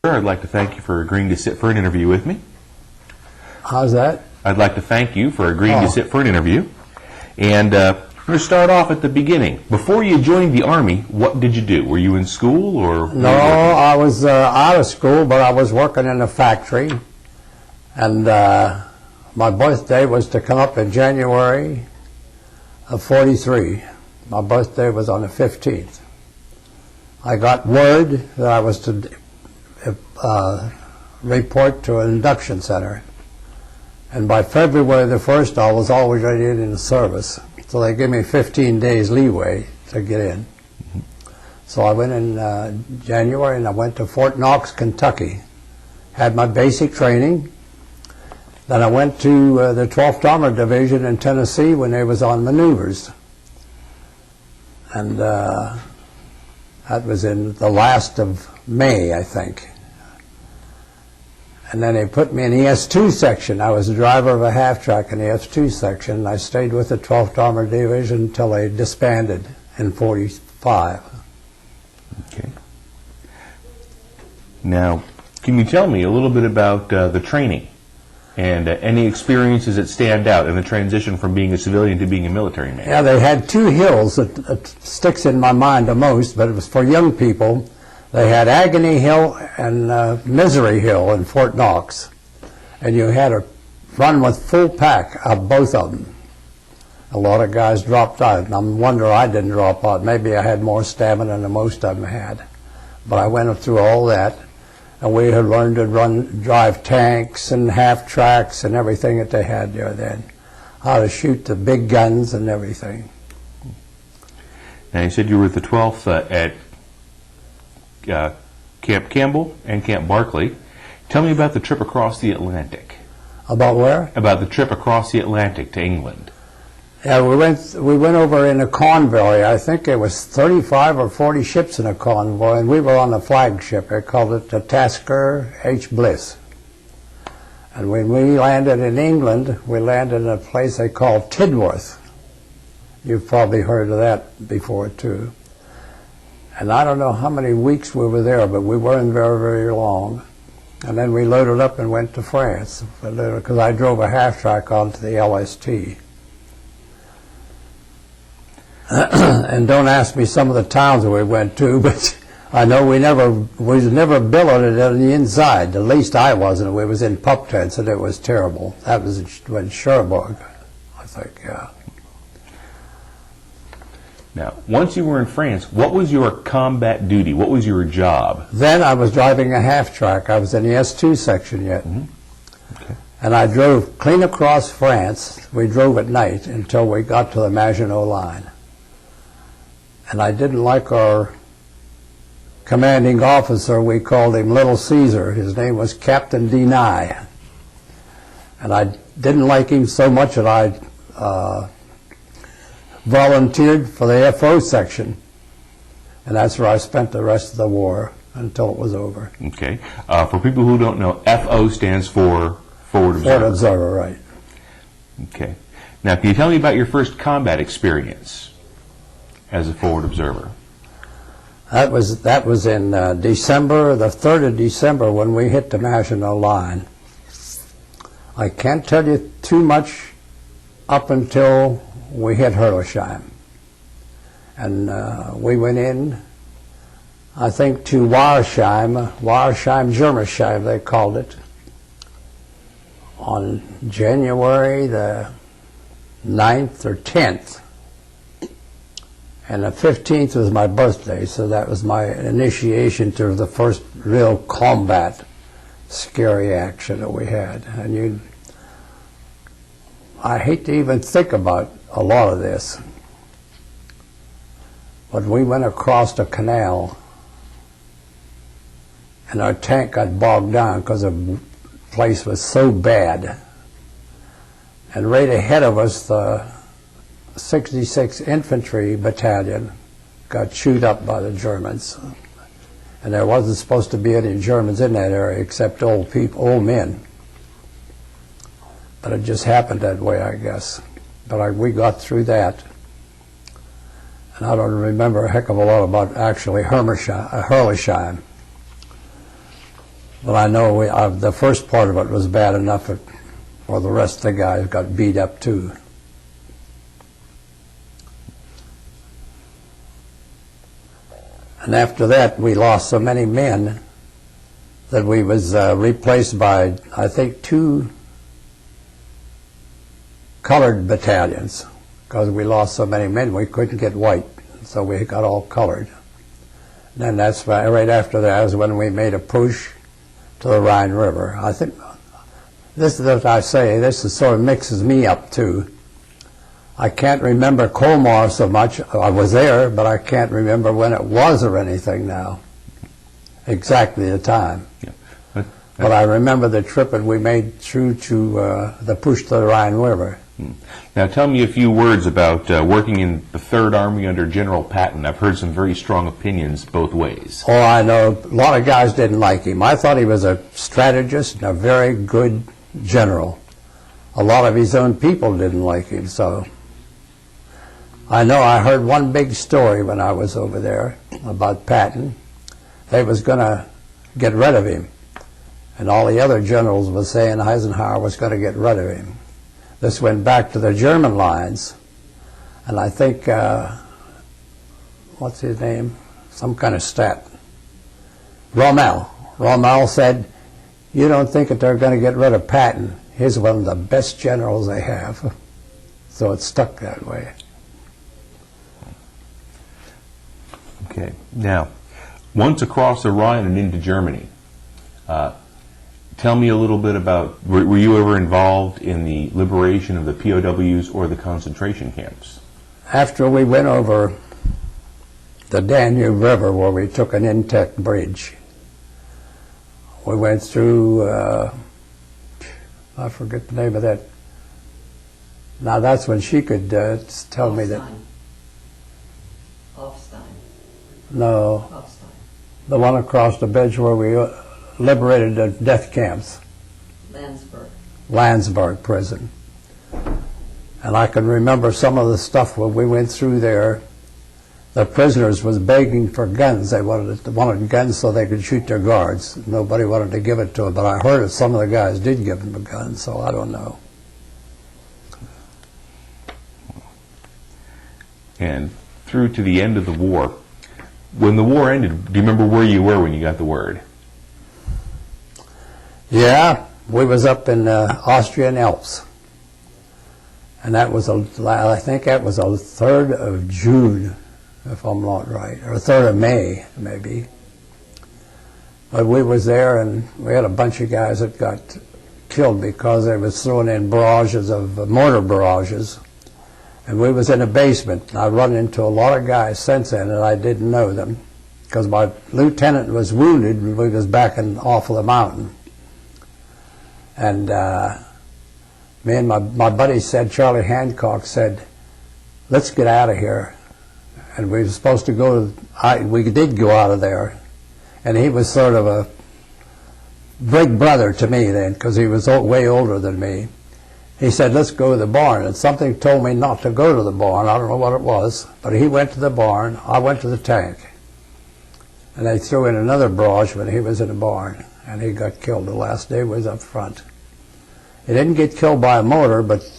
I'd like to thank you for agreeing to sit for an interview with me. How's that? I'd like to thank you for agreeing to sit for an interview. And we're going to start off at the beginning. Before you joined the Army, what did you do? Were you in school or? No, I was out of school, but I was working in a factory. And my birthday was to come up in January of '43. My birthday was on the 15th. I got word that I was to report to an induction center. And by February the 1st, I was already in the service. So they gave me 15 days leeway to get in. So I went in January, and I went to Fort Knox, Kentucky. Had my basic training. Then I went to the 12th Armored Division in Tennessee when they was on maneuvers. And that was in the last of May, I think. And then they put me in the S2 section. I was the driver of a half-track in the S2 section, and I stayed with the 12th Armored Division until they disbanded in '45. Okay. Now, can you tell me a little bit about the training and any experiences that stand out in the transition from being a civilian to being a military man? Yeah, they had two hills that sticks in my mind the most, but it was for young people. They had Agony Hill and Misery Hill in Fort Knox, and you had to run with full pack of both of them. A lot of guys dropped out, and I wonder I didn't drop out. Maybe I had more stamina than most of them had. But I went through all that, and we had learned to drive tanks and half-tracks and everything that they had there then, how to shoot the big guns and everything. Now, you said you were at the 12th at Camp Campbell and Camp Barclay. Tell me about the trip across the Atlantic. About where? About the trip across the Atlantic to England. Yeah, we went over in a convoy. I think it was 35 or 40 ships in a convoy, and we were on the flagship. They called it the Tasker H. Bliss. And when we landed in England, we landed in a place they called Tidworth. You've probably heard of that before, too. And I don't know how many weeks we were there, but we weren't very, very long. And then we loaded up and went to France, because I drove a half-track onto the LST. And don't ask me some of the towns that we went to, but I know we was never billeted on the inside. At least I wasn't. We was in pup tents, and it was terrible. That was in Cherbourg, I think, yeah. Now, once you were in France, what was your combat duty? What was your job? Then I was driving a half-track. I was in the S2 section yet. Mm-hmm. Okay. And I drove clean across France. We drove at night until we got to the Maginot Line. And I didn't like our commanding officer. We called him Little Caesar. His name was Captain Deny. And I didn't like him so much that I volunteered for the FO section, and that's where I spent the rest of the war until it was over. Okay. For people who don't know, FO stands for Forward Observer. Forward Observer, right. Okay. Now, can you tell me about your first combat experience as a Forward Observer? That was in December, the 3rd of December, when we hit the Maginot Line. I can't tell you too much up until we hit Herlesheim. And we went in, I think, to Warsheim, Germersheim, they called it, on January the 9th or 10th. And the 15th was my birthday, so that was my initiation to the first real combat, scary action that we had. And I hate to even think about a lot of this, but we went across the canal, and our tank got bogged down because the place was so bad. And right ahead of us, the 66th Infantry Battalion got chewed up by the Germans. And there wasn't supposed to be any Germans in that area except old men. But it just happened that way, I guess. But we got through that. And I don't remember a heck of a lot about actually Herlesheim. Well, I know the first part of it was bad enough for the rest of the guys got beat up too. And after that, we lost so many men that we was replaced by, I think, 2 colored battalions, because we lost so many men we couldn't get white, so we got all colored. And that's right after that is when we made a push to the Rhine River. I think this is what I say, this is sort of mixes me up too. I can't remember Colmar so much. I was there, but I can't remember when it was or anything now, exactly the time. Yeah. But I remember the trip that we made through to the push to the Rhine River. Now tell me a few words about working in the Third Army under General Patton. I've heard some very strong opinions both ways. Oh, I know. A lot of guys didn't like him. I thought he was a strategist and a very good general. A lot of his own people didn't like him, so I know I heard one big story when I was over there about Patton. They was going to get rid of him, and all the other generals was saying Eisenhower was going to get rid of him. This went back to the German lines, and I think, what's his name? Some kind of stat. Rommel. Rommel said, "You don't think that they're going to get rid of Patton? He's one of the best generals they have." So it stuck that way. Okay. Now, once across the Rhine and into Germany, tell me a little bit about, were you ever involved in the liberation of the POWs or the concentration camps? After we went over the Danube River where we took an intact bridge, we went through, I forget the name of that. Now that's when she could tell me that. No, the one across the bridge where we liberated the death camps. Landsberg prison. And I can remember some of the stuff when we went through there. The prisoners was begging for guns. They wanted guns so they could shoot their guards. Nobody wanted to give it to them, but I heard that some of the guys did give them a gun, so I don't know. And through to the end of the war. When the war ended, do you remember where you were when you got the word? Yeah, we was up in Austrian Alps. And that was, I think that was the 3rd of June, if I'm not right, or 3rd of May, maybe. But we was there, and we had a bunch of guys that got killed because they was throwing in barrages of mortar barrages. And we was in a basement. I run into a lot of guys since then, and I didn't know them because my lieutenant was wounded and we was backing off of the mountain. And me and my buddy said, Charlie Hancock said, "Let's get out of here." And we were supposed to go, we did go out of there. And he was sort of a big brother to me then because he was way older than me. He said, "Let's go to the barn." And something told me not to go to the barn. I don't know what it was. But he went to the barn. I went to the tank. And they threw in another barrage when he was in the barn. And he got killed. The last day was up front. He didn't get killed by a mortar, but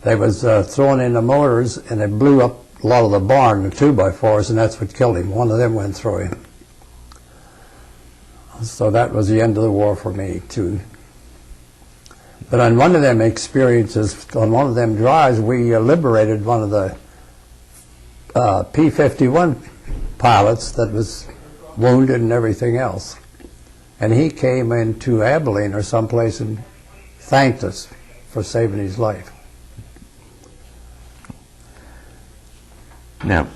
they was throwing in the mortars, and they blew up a lot of the barn, the 2x4s, and that's what killed him. One of them went through him. So that was the end of the war for me, too. But on one of them experiences, on one of them drives, we liberated one of the P-51 pilots that was wounded and everything else. And he came into Abilene or someplace and thanked us for saving his life. Now,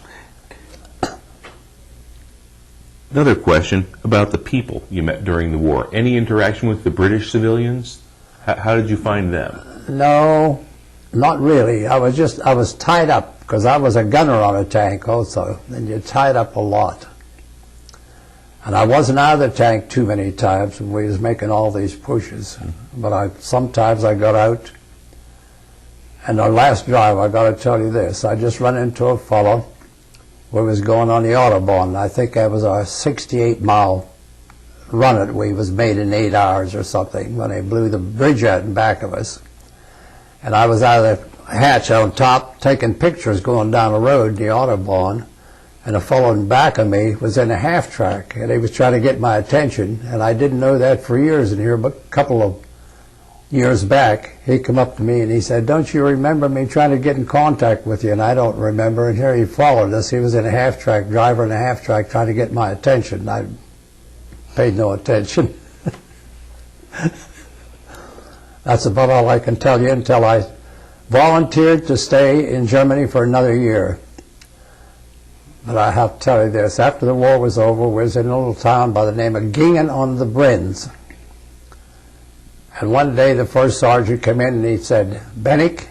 another question about the people you met during the war. Any interaction with the British civilians? How did you find them? No, not really. I was tied up because I was a gunner on a tank also, and you're tied up a lot. And I wasn't out of the tank too many times when we was making all these pushes. But sometimes I got out. And our last drive, I got to tell you this, I just run into a fellow who was going on the Autobahn. I think that was a 68-mile run it. We was made in 8 hours or something when they blew the bridge out in back of us. And I was out of the hatch on top taking pictures going down the road, the Autobahn, and a fellow in back of me was in a half-track, and he was trying to get my attention, and I didn't know that for years in here, but a couple of years back, he come up to me and he said, "Don't you remember me trying to get in contact with you?" And I don't remember, and here he followed us. He was in a half-track, driver in a half-track, trying to get my attention. I paid no attention. That's about all I can tell you until I volunteered to stay in Germany for another year. But I have to tell you this, after the war was over, we was in a little town by the name of Gingen on the Brenz. And one day the first sergeant came in and he said, "Benek,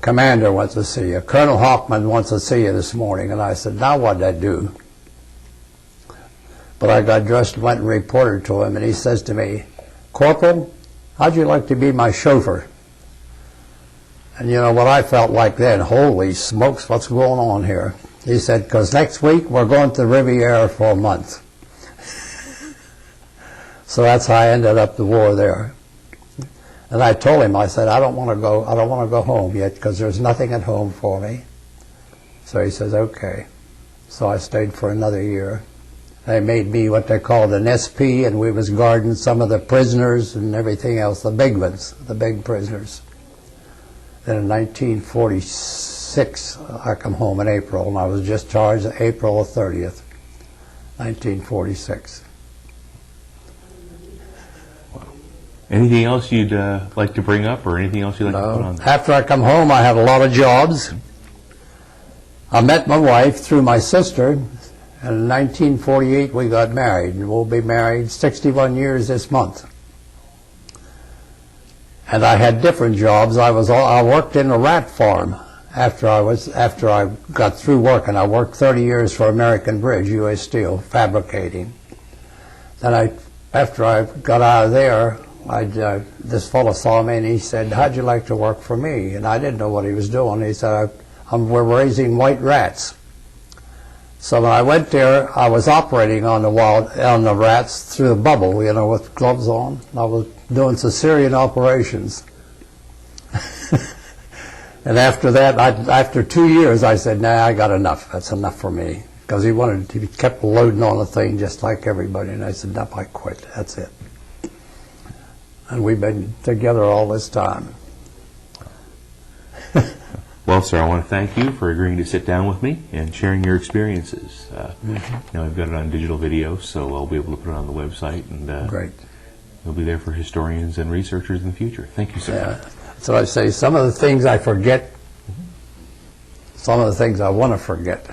commander wants to see you. Colonel Hoffman wants to see you this morning." And I said, "Now what'd I do?" But I got dressed and went and reported to him, and he says to me, "Corporal, how'd you like to be my chauffeur?" And you know what I felt like then, holy smokes, what's going on here? He said, "Because next week we're going to the Riviera for a month." So that's how I ended up the war there. And I told him, I said, I don't want to go home yet because there's nothing at home for me. So he says, "Okay." So I stayed for another year. They made me what they called an SP, and we was guarding some of the prisoners and everything else, the big ones, the big prisoners. Then in 1946, I come home in April, and I was discharged April 30th, 1946. Anything else you'd like to bring up, or anything else you'd like to put on there? After I come home, I had a lot of jobs. I met my wife through my sister, and in 1948 we got married, and we'll be married 61 years this month. And I had different jobs. I worked in a rat farm after I got through working. I worked 30 years for American Bridge, U.S. Steel, fabricating. Then after I got out of there, this fellow saw me and he said, "How'd you like to work for me?" And I didn't know what he was doing. He said, "We're raising white rats." So when I went there, I was operating on the rats through the bubble, you know, with gloves on. I was doing Caesarean operations. And after that, after 2 years, I said, "Nah, I got enough. That's enough for me." Because he kept loading on the thing just like everybody. And I said, "No, I quit. That's it." And we've been together all this time. Well, sir, I want to thank you for agreeing to sit down with me and sharing your experiences. Now I've got it on digital video, so I'll be able to put it on the website, and Great. it'll be there for historians and researchers in the future. Thank you, sir. Yeah. So I say some of the things I forget, some of the things I want to forget.